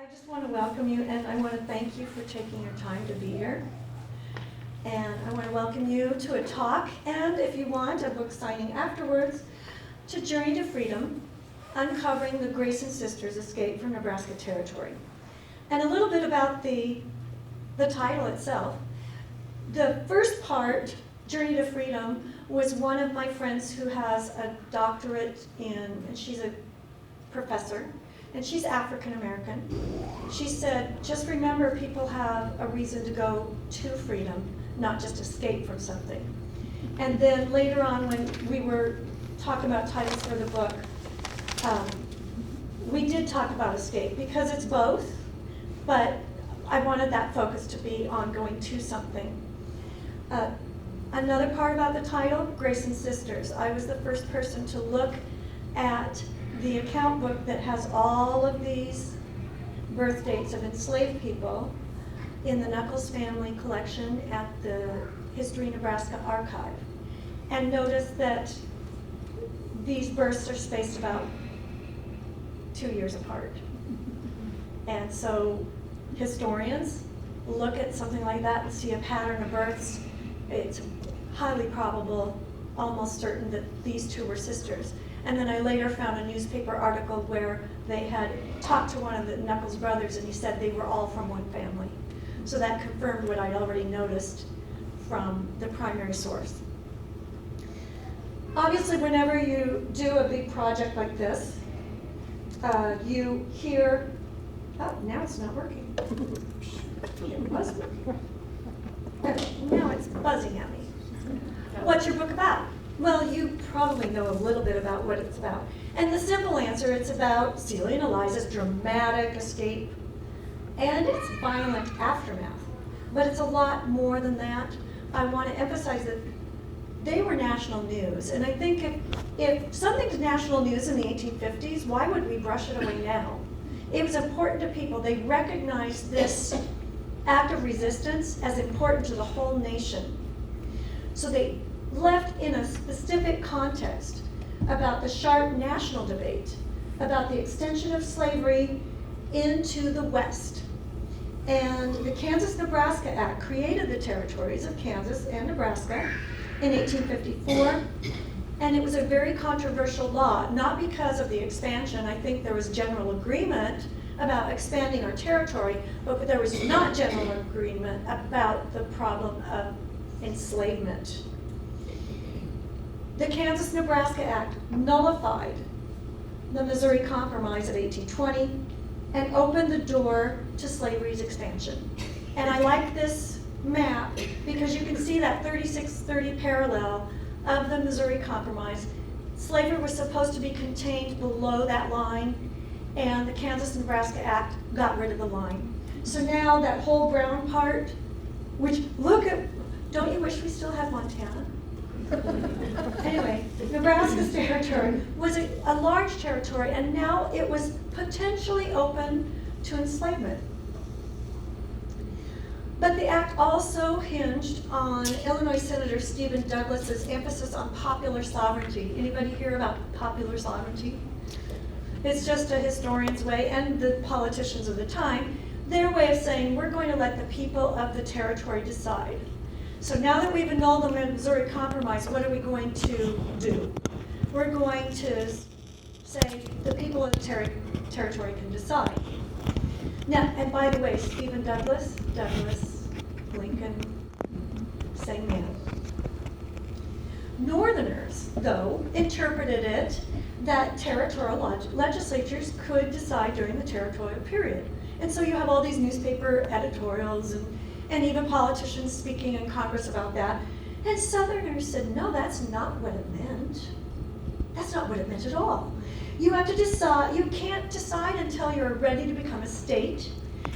I just want to welcome you, and I want to thank you for taking your time to be here. And I want to welcome you to a talk, and if you want, a book signing afterwards, to Journey to Freedom, Uncovering the Grayson Sisters Escape from Nebraska Territory. And a little bit about the title itself. The first part, Journey to Freedom, was one of my friends who has a doctorate and she's a professor, and she's African American. She said, just remember people have a reason to go to freedom, not just escape from something. And then later on when we were talking about titles for the book, we did talk about escape because it's both, but I wanted that focus to be on going to something. Another part about the title, Grayson Sisters. I was the first person to look at the account book that has all of these birth dates of enslaved people in the Nuckols family collection at the History Nebraska Archive. And notice that these births are spaced about 2 years apart. And so historians look at something like that and see a pattern of births. It's highly probable, almost certain, that these two were sisters. And then I later found a newspaper article where they had talked to one of the Nuckols brothers and he said they were all from one family. So that confirmed what I'd already noticed from the primary source. Obviously, whenever you do a big project like this, you hear, oh, now it's not working. It was working. Now it's buzzing at me. What's your book about? Well, you probably know a little bit about what it's about. And the simple answer, it's about Celia and Eliza's dramatic escape and its violent aftermath. But it's a lot more than that. I want to emphasize that they were national news. And I think if something's national news in the 1850s, why would we brush it away now? It was important to people. They recognized this act of resistance as important to the whole nation. So they left in a specific context about the sharp national debate about the extension of slavery into the West. And the Kansas-Nebraska Act created the territories of Kansas and Nebraska in 1854. And it was a very controversial law, not because of the expansion. I think there was general agreement about expanding our territory, but there was not general agreement about the problem of enslavement. The Kansas-Nebraska Act nullified the Missouri Compromise of 1820 and opened the door to slavery's expansion. And I like this map because you can see that 3630 parallel of the Missouri Compromise. Slavery was supposed to be contained below that line, and the Kansas-Nebraska Act got rid of the line. So now that whole brown part, which, look at, don't you wish we still had Montana? Anyway, Nebraska's territory was a large territory, and now it was potentially open to enslavement. But the act also hinged on Illinois Senator Stephen Douglas's emphasis on popular sovereignty. Anybody hear about popular sovereignty? It's just a historian's way, and the politicians of the time, their way of saying, we're going to let the people of the territory decide. So now that we've annulled the Missouri Compromise, what are we going to do? We're going to say the people of the territory can decide. Now, and by the way, Stephen Douglas, Lincoln, same man. Northerners, though, interpreted it that territorial legislatures could decide during the territorial period. And so you have all these newspaper editorials and even politicians speaking in Congress about that. And Southerners said, no, that's not what it meant. That's not what it meant at all. You have to decide, you can't decide until you're ready to become a state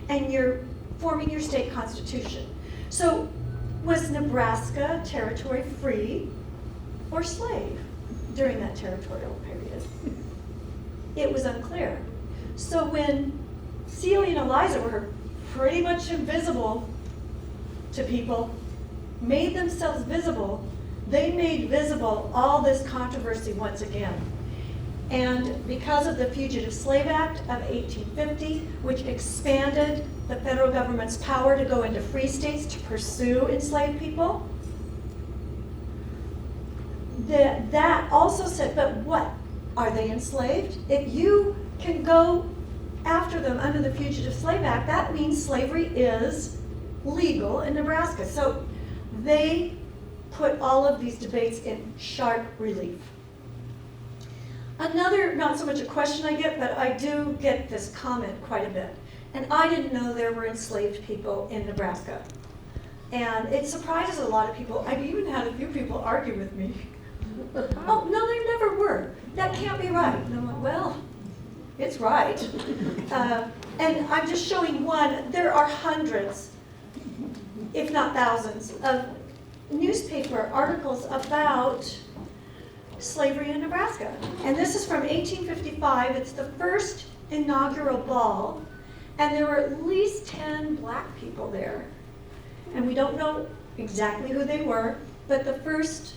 and you're forming your state constitution. So was Nebraska territory free or slave during that territorial period? It was unclear. So when Celia and Eliza were pretty much invisible to people, made themselves visible, they made visible all this controversy once again. And because of the Fugitive Slave Act of 1850, which expanded the federal government's power to go into free states to pursue enslaved people, that also said, but what? Are they enslaved? If you can go after them under the Fugitive Slave Act, that means slavery is legal in Nebraska. So they put all of these debates in sharp relief. Another, not so much a question I get, but I do get this comment quite a bit. And I didn't know there were enslaved people in Nebraska. And it surprises a lot of people. I've even had a few people argue with me. Oh, no, there never were. That can't be right. And I'm like, well, it's right. And I'm just showing one. There are hundreds, if not thousands, of newspaper articles about slavery in Nebraska. And this is from 1855. It's the first inaugural ball. And there were at least 10 black people there. And we don't know exactly who they were, but the first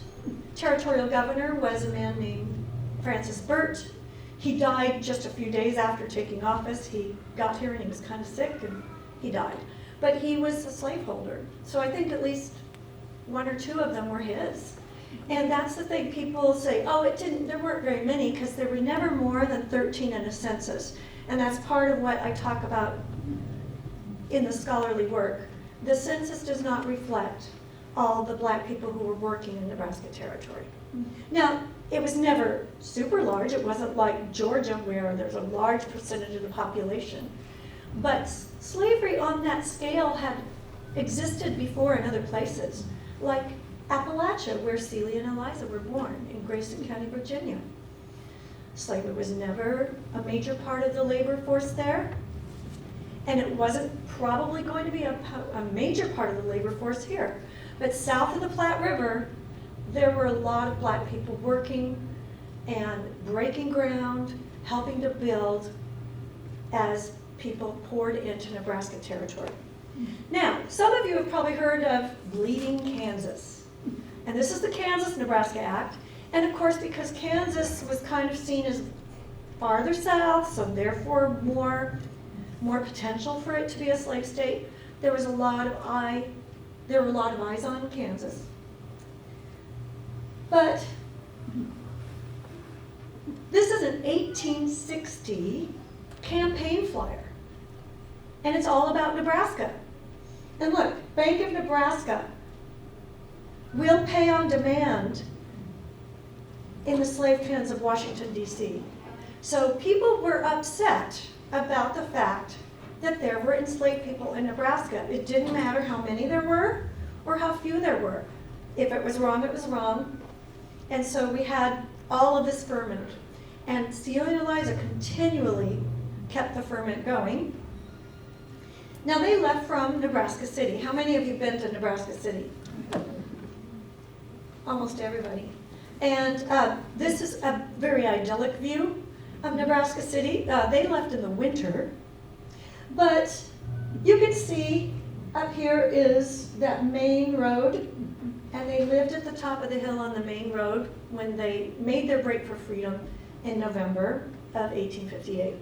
territorial governor was a man named Francis Burt. He died just a few days after taking office. He got here and he was kind of sick and he died. But he was a slaveholder. So I think at least one or two of them were his. And that's the thing, people say, oh, there weren't very many, because there were never more than 13 in a census. And that's part of what I talk about in the scholarly work. The census does not reflect all the black people who were working in Nebraska Territory. Now, it was never super large. It wasn't like Georgia where there's a large percentage of the population. But slavery on that scale had existed before in other places, like Appalachia, where Celia and Eliza were born in Grayson County, Virginia. Slavery was never a major part of the labor force there, and it wasn't probably going to be a major part of the labor force here. But south of the Platte River, there were a lot of black people working and breaking ground, helping to build as people poured into Nebraska Territory. Now, some of you have probably heard of Bleeding Kansas. And this is the Kansas-Nebraska Act. And of course, because Kansas was kind of seen as farther south, so therefore more potential for it to be a slave state, there were a lot of eyes on Kansas. But this is an 1860 campaign flyer. And it's all about Nebraska. And look, Bank of Nebraska will pay on demand in the slave pens of Washington, D.C. So people were upset about the fact that there were enslaved people in Nebraska. It didn't matter how many there were or how few there were. If it was wrong, it was wrong. And so we had all of this ferment. And Celia and Eliza continually kept the ferment going. Now they left from Nebraska City. How many of you have been to Nebraska City? Almost everybody. And this is a very idyllic view of Nebraska City. They left in the winter. But you can see up here is that main road. And they lived at the top of the hill on the main road when they made their break for freedom in November of 1858.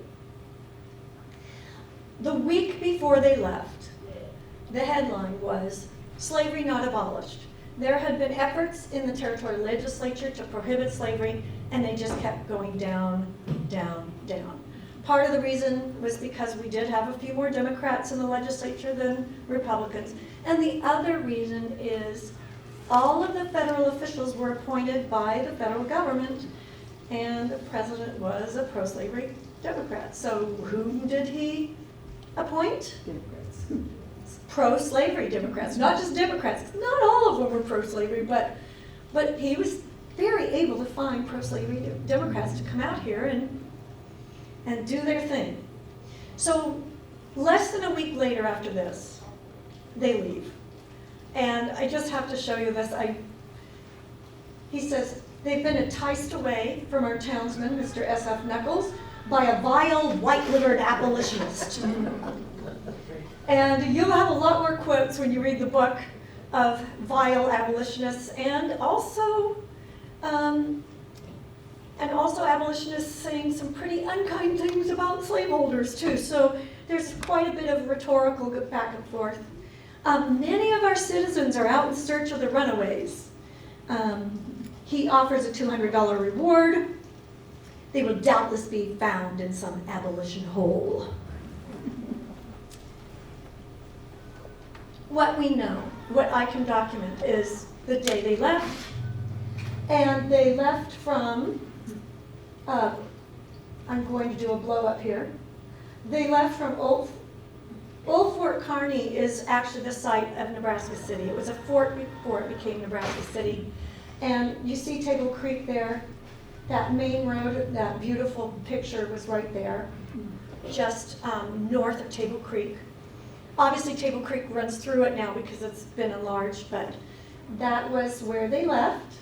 The week before they left, the headline was, "Slavery Not Abolished." There had been efforts in the territorial legislature to prohibit slavery, and they just kept going down, down, down. Part of the reason was because we did have a few more Democrats in the legislature than Republicans, and the other reason is all of the federal officials were appointed by the federal government, and the president was a pro-slavery Democrat. So whom did he appoint? Democrats. Pro-slavery Democrats, not just Democrats. Not all of them were pro-slavery, but he was very able to find pro-slavery Democrats to come out here and do their thing. So less than a week later after this, they leave. And I just have to show you this. He says, "They've been enticed away from our townsman, Mr. S.F. Nichols, by a vile, white-livered abolitionist." And you'll have a lot more quotes when you read the book of vile abolitionists, and also And also abolitionists saying some pretty unkind things about slaveholders too. So there's quite a bit of rhetorical back and forth. Many of our citizens are out in search of the runaways. He offers a $200 reward. They will doubtless be found in some abolition hole. What we know, what I can document, is the day they left. And they left from, I'm going to do a blow up here. They left from Old Fort Kearney is actually the site of Nebraska City. It was a fort before it became Nebraska City. And you see Table Creek there. That main road, that beautiful picture was right there, just north of Table Creek. Obviously Table Creek runs through it now because it's been enlarged, but that was where they left.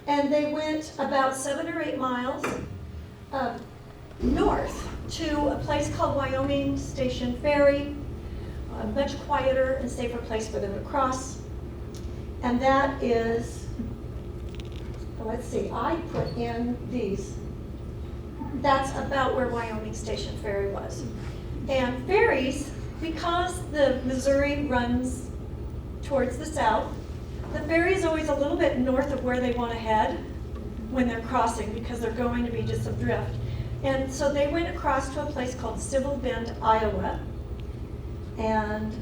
And they went about 7 or 8 miles north to a place called Wyoming Station Ferry, a much quieter and safer place for them to cross. And that is, let's see, I put in these. That's about where Wyoming Station Ferry was. And ferries, because the Missouri runs towards the south, the ferry is always a little bit north of where they want to head when they're crossing because they're going to be just adrift. And so they went across to a place called Civil Bend, Iowa. And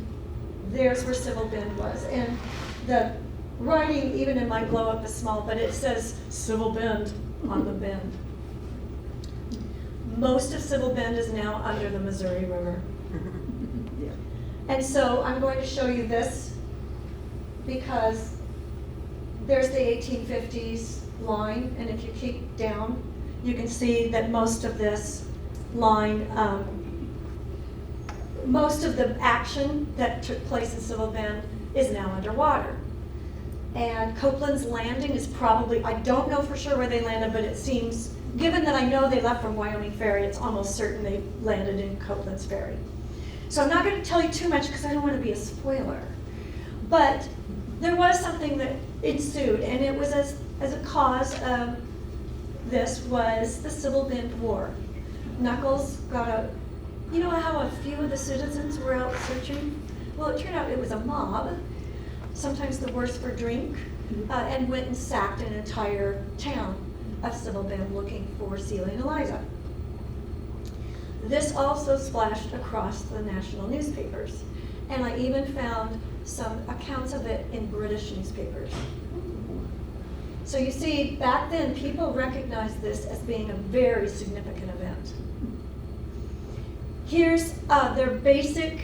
there's where Civil Bend was. And the writing, even in my blow up, is small, but it says Civil Bend on the bend. Most of Civil Bend is now under the Missouri River. And so I'm going to show you this because there's the 1850s line, and if you keep down, you can see that most of this line, most of the action that took place in Civil Bend is now underwater. And Copeland's Landing is probably, I don't know for sure where they landed, but it seems, given that I know they left from Wyoming Ferry, it's almost certain they landed in Copeland's Ferry. So I'm not going to tell you too much because I don't want to be a spoiler. But there was something that ensued, and it was as a cause of this was the Civil Bend War. Knuckles got you know how a few of the citizens were out searching? Well, it turned out it was a mob, sometimes the worse for drink, and went and sacked an entire town of Civil Bend looking for Celia and Eliza. This also splashed across the national newspapers, and I even found some accounts of it in British newspapers. So you see, back then, people recognized this as being a very significant event. Here's their basic,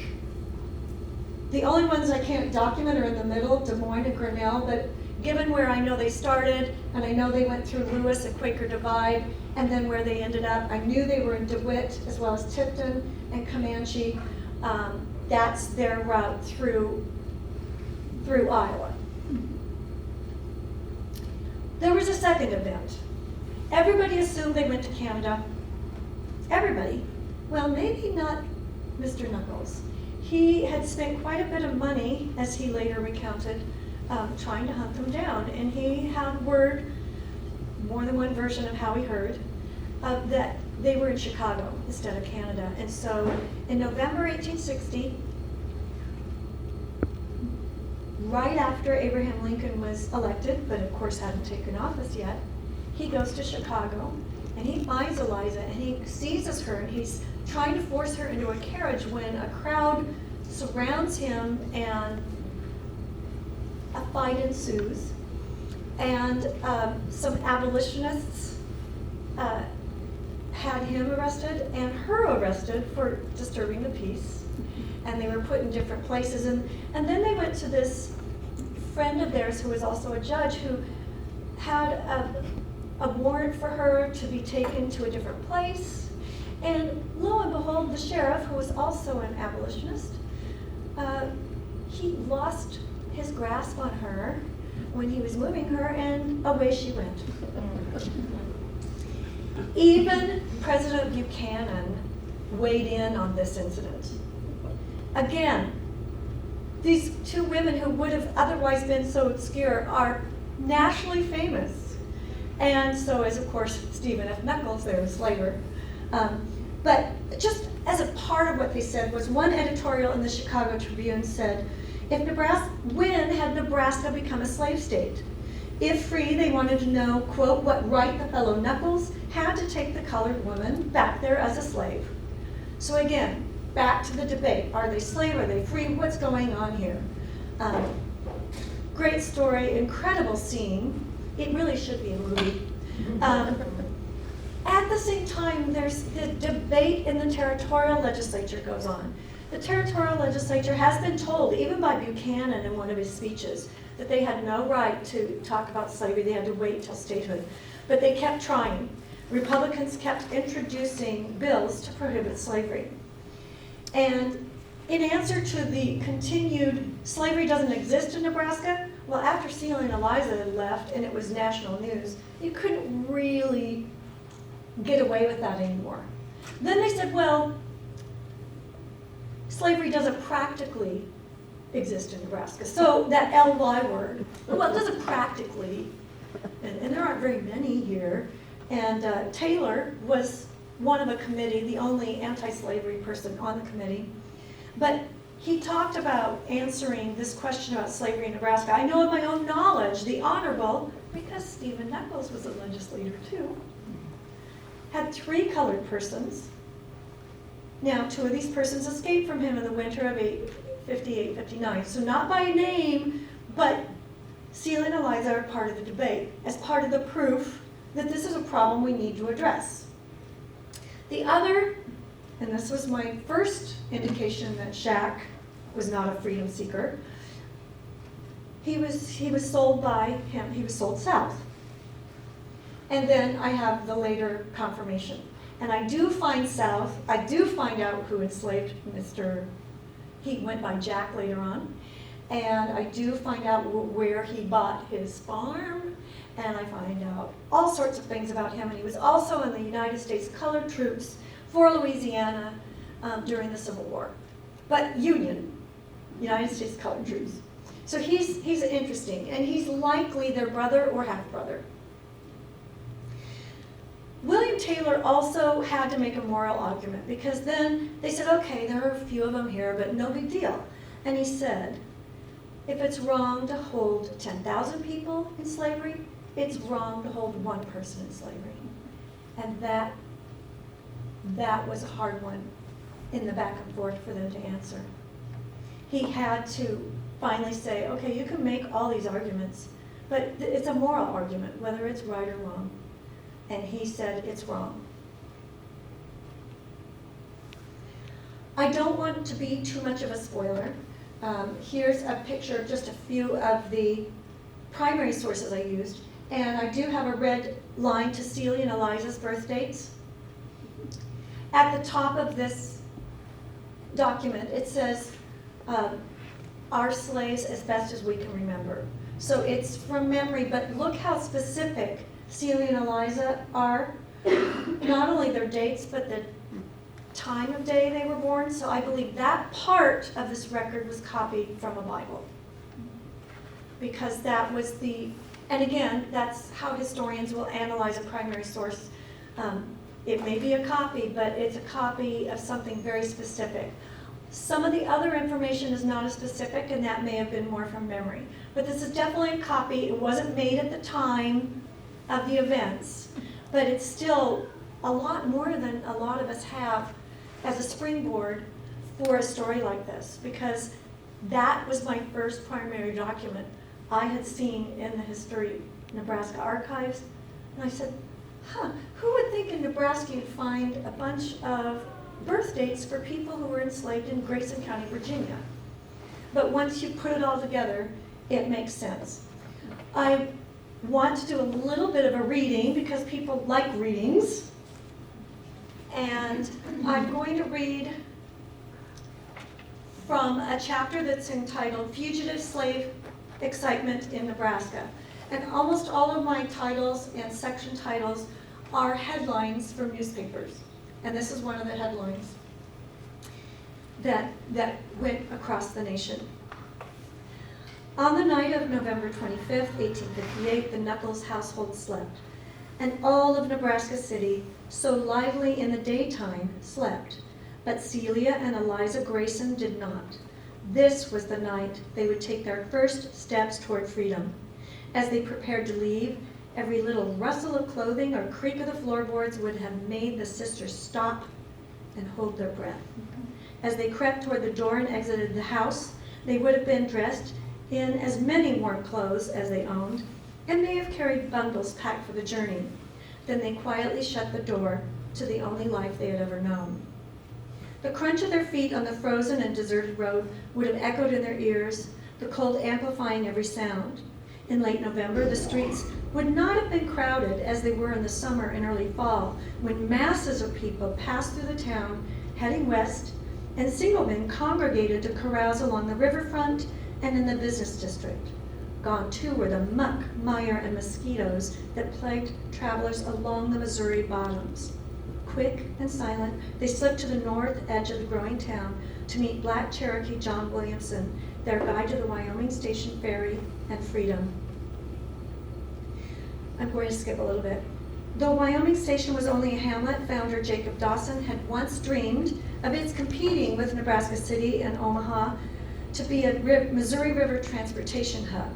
the only ones I can't document are in the middle, Des Moines and Grinnell, but given where I know they started, and I know they went through Lewis and Quaker Divide, and then where they ended up, I knew they were in DeWitt, as well as Tipton and Comanche. That's their route through Iowa. There was a second event. Everybody assumed they went to Canada. Everybody. Well, maybe not Mr. Knuckles. He had spent quite a bit of money, as he later recounted, trying to hunt them down. And he had word, more than one version of how he heard, that they were in Chicago instead of Canada. And so in November 1860, right after Abraham Lincoln was elected, but of course hadn't taken office yet, he goes to Chicago and he finds Eliza and he seizes her and he's trying to force her into a carriage when a crowd surrounds him and a fight ensues. And some abolitionists had him arrested and her arrested for disturbing the peace. And they were put in different places. And then they went to this friend of theirs who was also a judge who had a warrant for her to be taken to a different place. And lo and behold, the sheriff, who was also an abolitionist, he lost his grasp on her when he was moving her, and away she went. Even President Buchanan weighed in on this incident. Again, these two women who would have otherwise been so obscure are nationally famous. And so is, of course, Stephen F. Nuckolls, their slaver. But just as a part of what they said was one editorial in the Chicago Tribune said, when had Nebraska become a slave state? If free, they wanted to know, quote, what right the fellow Nuckolls had to take the colored woman back there as a slave. So again, back to the debate. Are they slave? Are they free? What's going on here? Great story, incredible scene. It really should be a movie. At the same time, there's the debate in the territorial legislature goes on. The territorial legislature has been told, even by Buchanan in one of his speeches, that they had no right to talk about slavery. They had to wait till statehood. But they kept trying. Republicans kept introducing bills to prohibit slavery. And in answer to the continued slavery doesn't exist in Nebraska, well, after Celia and Eliza had left and it was national news, you couldn't really get away with that anymore. Then they said, well, slavery doesn't practically exist in Nebraska. So that LY word, well, it doesn't practically, and there aren't very many here. And Taylor was one of a committee, the only anti-slavery person on the committee. But he talked about answering this question about slavery in Nebraska. I know of my own knowledge, the Honorable, because Stephen Nuckolls was a legislator too, had 3 colored persons. Now, 2 of these persons escaped from him in the winter of 58-59. So not by name, but Celia and Eliza are part of the debate, as part of the proof that this is a problem we need to address. The other, and this was my first indication that Shack was not a freedom seeker, he was sold by him, he was sold south. And then I have the later confirmation. And I do find south, I do find out who enslaved he went by Jack later on. And I do find out where he bought his farm, and I find out all sorts of things about him. And he was also in the United States Colored Troops for Louisiana during the Civil War. But Union, United States Colored Troops. So he's interesting, and he's likely their brother or half-brother. William Taylor also had to make a moral argument, because then they said, okay, there are a few of them here, but no big deal. And he said, if it's wrong to hold 10,000 people in slavery, it's wrong to hold 1 person in slavery. And that was a hard one in the back and forth for them to answer. He had to finally say, okay, you can make all these arguments, but it's a moral argument, whether it's right or wrong. And he said it's wrong. I don't want to be too much of a spoiler. Here's a picture of just a few of the primary sources I used. And I do have a red line to Celia and Eliza's birth dates. At the top of this document, it says, our slaves as best as we can remember. So it's from memory, but look how specific Celia and Eliza are. Not only their dates, but the time of day they were born. So I believe that part of this record was copied from a Bible. Because that was and again, that's how historians will analyze a primary source. It may be a copy, but it's a copy of something very specific. Some of the other information is not as specific, and that may have been more from memory. But this is definitely a copy. It wasn't made at the time of the events, but it's still a lot more than a lot of us have as a springboard for a story like this, because that was my first primary document I had seen in the History Nebraska archives. And I said, who would think in Nebraska you'd find a bunch of birth dates for people who were enslaved in Grayson County, Virginia? But once you put it all together, it makes sense. I want to do a little bit of a reading because people like readings. And I'm going to read from a chapter that's entitled Fugitive Slave Excitement in Nebraska. And almost all of my titles and section titles are headlines from newspapers. And this is one of the headlines that went across the nation. On the night of November 25th, 1858, the Nuckolls household slept. and all of Nebraska City, so lively in the daytime, slept. But Celia and Eliza Grayson did not. This was the night they would take their first steps toward freedom. As they prepared to leave, every little rustle of clothing or creak of the floorboards would have made the sisters stop and hold their breath. As they crept toward the door and exited the house, they would have been dressed in as many warm clothes as they owned, and may have carried bundles packed for the journey. Then they quietly shut the door to the only life they had ever known. The crunch of their feet on the frozen and deserted road would have echoed in their ears, the cold amplifying every sound. In late November, the streets would not have been crowded as they were in the summer and early fall, when masses of people passed through the town, heading west, and single men congregated to carouse along the riverfront and in the business district. Gone too were the muck, mire, and mosquitoes that plagued travelers along the Missouri bottoms. Quick and silent, they slipped to the north edge of the growing town to meet Black Cherokee John Williamson, their guide to the Wyoming Station Ferry and freedom. I'm going to skip a little bit. Though Wyoming Station was only a hamlet, founder Jacob Dawson had once dreamed of its competing with Nebraska City and Omaha to be a Missouri River transportation hub.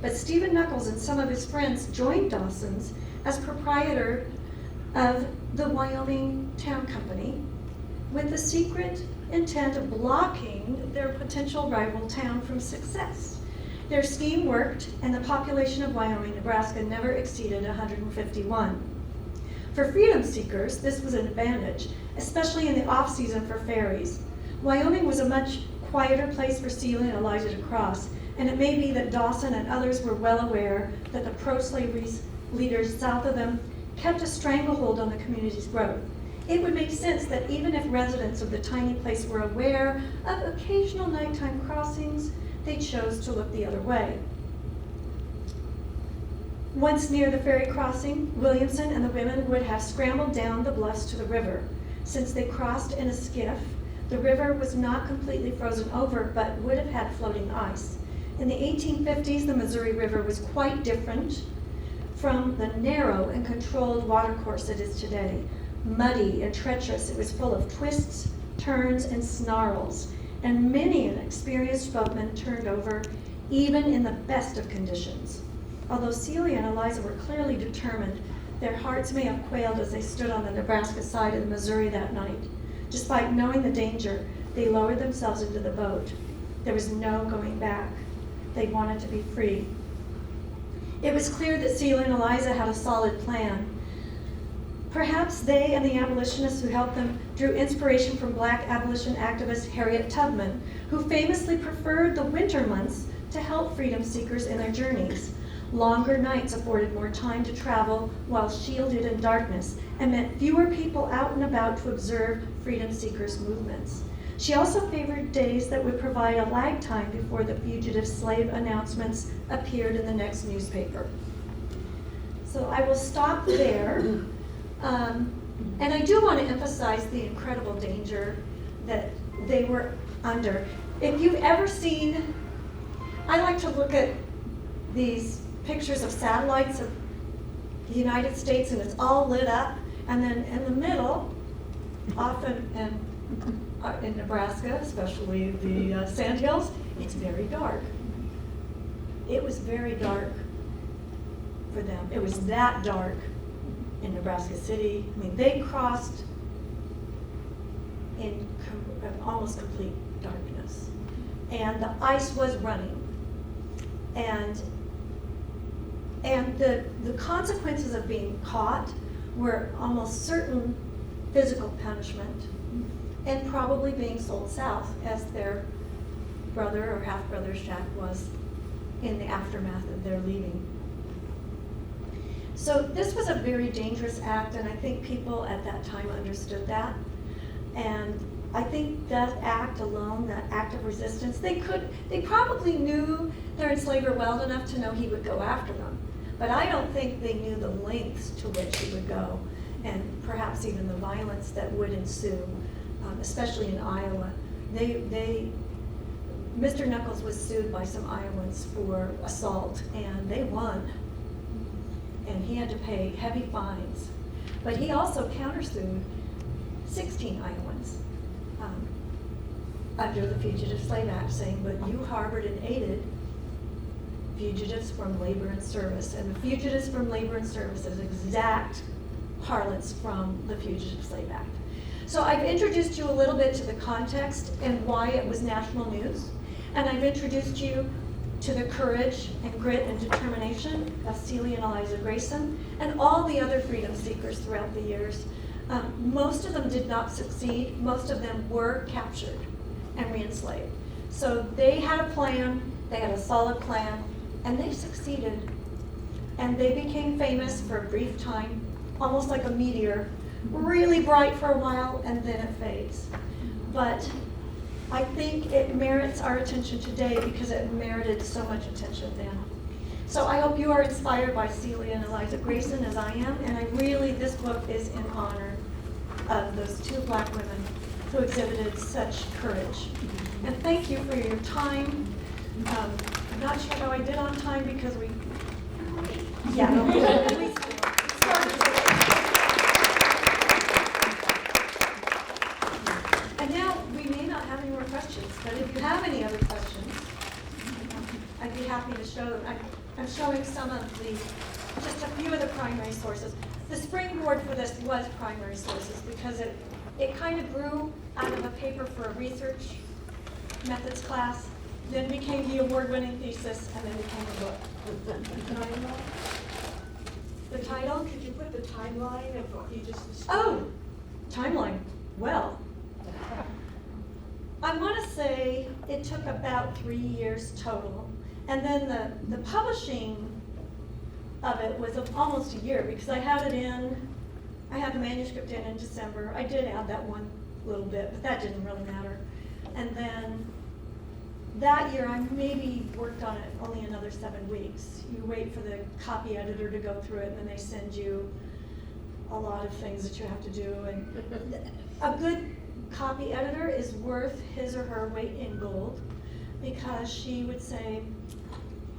But Stephen Nuckolls and some of his friends joined Dawson's as proprietor of the Wyoming Town Company with the secret intent of blocking their potential rival town from success. Their scheme worked, and the population of Wyoming, Nebraska never exceeded 151. For freedom seekers, this was an advantage, especially in the off-season for ferries. Wyoming was a much quieter place for Celia and Eliza to cross, and it may be that Dawson and others were well aware that the pro-slavery leaders south of them kept a stranglehold on the community's growth. It would make sense that even if residents of the tiny place were aware of occasional nighttime crossings, they chose to look the other way. Once near the ferry crossing, Williamson and the women would have scrambled down the bluffs to the river. Since they crossed in a skiff, the river was not completely frozen over, but would have had floating ice. In the 1850s, the Missouri River was quite different from the narrow and controlled watercourse it is today. Muddy and treacherous, it was full of twists, turns, and snarls, and many an experienced boatman turned over, even in the best of conditions. Although Celia and Eliza were clearly determined, their hearts may have quailed as they stood on the Nebraska side of the Missouri that night. Despite knowing the danger, they lowered themselves into the boat. There was no going back. They wanted to be free. It was clear that Celia and Eliza had a solid plan. Perhaps they and the abolitionists who helped them drew inspiration from Black abolition activist Harriet Tubman, who famously preferred the winter months to help freedom seekers in their journeys. Longer nights afforded more time to travel while shielded in darkness, and meant fewer people out and about to observe freedom seekers' movements. She also favored days that would provide a lag time before the fugitive slave announcements appeared in the next newspaper. So I will stop there. And I do want to emphasize the incredible danger that they were under. If you've ever seen, I like to look at these pictures of satellites of the United States, and it's all lit up, and then in the middle, often in Nebraska, especially the Sandhills, it's very dark. It was very dark for them. It was that dark in Nebraska City. I mean, they crossed in almost complete darkness, and the ice was running, and the consequences of being caught were almost certain physical punishment, and probably being sold south, as their brother or half-brother Shaq was in the aftermath of their leaving. So this was a very dangerous act, and I think people at that time understood that. And I think that act alone, that act of resistance, they probably knew their enslaver well enough to know he would go after them. But I don't think they knew the lengths to which he would go, and perhaps even the violence that would ensue, especially in Iowa. Mr. Nuckolls was sued by some Iowans for assault, and they won. and he had to pay heavy fines. But he also countersued 16 Iowans under the Fugitive Slave Act, saying, but you harbored and aided fugitives from labor and service. And the fugitives from labor and service is exact parlance from the Fugitive Slave Act. So I've introduced you a little bit to the context and why it was national news. And I've introduced you to the courage and grit and determination of Celia and Eliza Grayson and all the other freedom seekers throughout the years. Most of them did not succeed. Most of them were captured and re-enslaved. So they had a plan, they had a solid plan, and they succeeded. And they became famous for a brief time, almost like a meteor, really bright for a while, and then it fades. But I think it merits our attention today because it merited so much attention then. So I hope you are inspired by Celia and Eliza Grayson as I am, and this book is in honor of those two black women who exhibited such courage. And thank you for your time. I'm not sure how I did on time because we started late. And now we may not have any more questions, but if you have any other questions, I'd be happy to show them. I'm showing just a few of the primary sources. The springboard for this was primary sources because it kind of grew out of a paper for a research methods class, then became the award-winning thesis, and then became a book. The title? Could you put the timeline of what you just described? Oh, timeline. Well, I want to say it took about 3 years total. And then the publishing of it was almost a year because I had the manuscript in December. I did add that one little bit, but that didn't really matter. And then that year, I maybe worked on it only another 7 weeks. You wait for the copy editor to go through it, and then they send you a lot of things that you have to do. And a good copy editor is worth his or her weight in gold because she would say,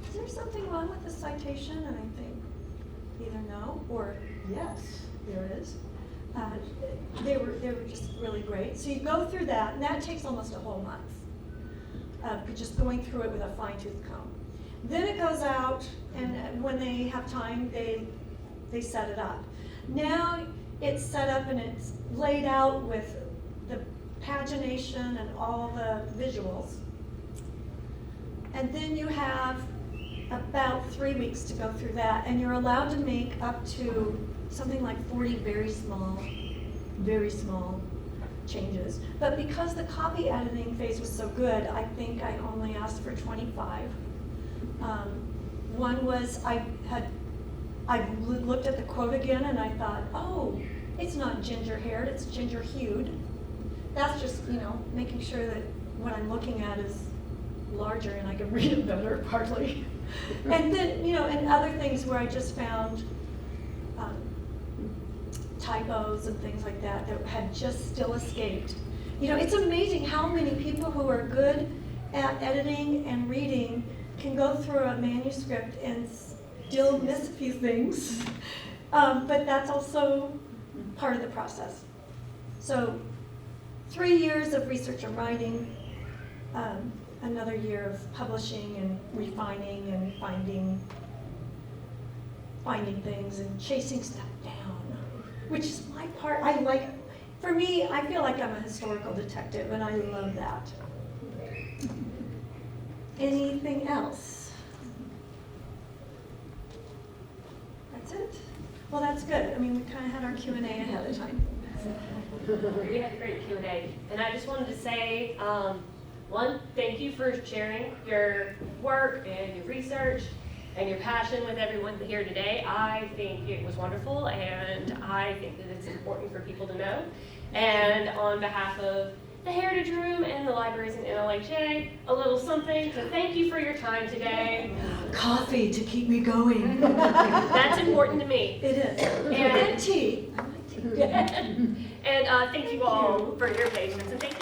is there something wrong with the citation? And I think either no or yes, there is. They were just really great. So you go through that, and that takes almost a whole month. Just going through it with a fine-tooth comb. Then it goes out, and when they have time, they set it up. Now it's set up and it's laid out with the pagination and all the visuals. And then you have about 3 weeks to go through that, and you're allowed to make up to something like 40 very small changes. But because the copy editing phase was so good, I think I only asked for 25. One was I looked at the quote again and I thought, oh, it's not ginger-haired, it's ginger-hued. That's just, making sure that what I'm looking at is larger and I can read it better, partly. And then, and other things where I just found typos and things like that had just still escaped. It's amazing how many people who are good at editing and reading can go through a manuscript and still miss a few things, but that's also part of the process. So 3 years of research and writing, another year of publishing and refining and finding things and chasing stuff down, which is my part. For me, I feel like I'm a historical detective, and I love that. Anything else? That's it? Well, that's good. I mean, we kind of had our Q&A ahead of time. We had a great Q&A, and I just wanted to say, one, thank you for sharing your work and your research and your passion with everyone here today. I think it was wonderful, and I think that it's important for people to know. And on behalf of the Heritage Room and the libraries in NLHA, a little something to thank you for your time today. Coffee to keep me going. That's important to me. It is. And tea. I like tea. And thank you all for your patience, and thank you